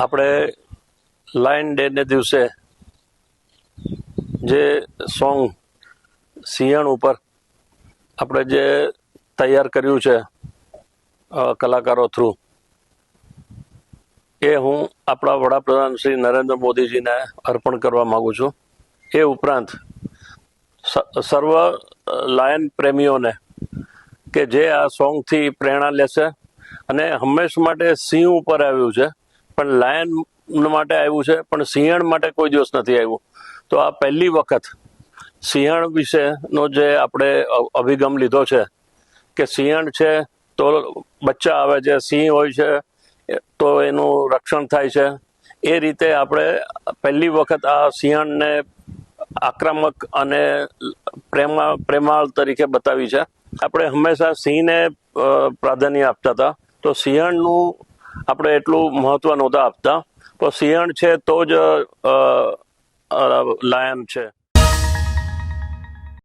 આપણે lion day ને દિવસે જે સોંગ સિંહણ ઉપર આપણે જે તૈયાર કર્યું છે કલાકારો થ્રુ, એ હું આપણા વડાપ્રધાન શ્રી નરેન્દ્ર મોદીજીને અર્પણ કરવા માગું છું. એ ઉપરાંત સર્વ લાયન પ્રેમીઓને કે જે આ સોંગથી પ્રેરણા લેશે અને હંમેશા માટે સિંહ ઉપર આવ્યું છે, પણ લાયન માટે આવ્યું છે, પણ સિંહણ માટે કોઈ દિવસ નથી આવ્યું. તો આ પહેલી વખત સિંહણ વિશેનો જે આપણે અભિગમ લીધો છે કે સિંહણ છે તો બચ્ચા આવે છે, સિંહ હોય છે તો એનું રક્ષણ થાય છે. એ રીતે આપણે પહેલી વખત આ સિંહણને આક્રમક અને પ્રેમાળ તરીકે બતાવી છે. આપણે હંમેશા સિંહને પ્રાધાન્ય આપતા હતા, તો સિંહણનું આપણે એટલું મહત્વ નહોતા આપતા. તો સિંહણ છે તો જ લાયન છે.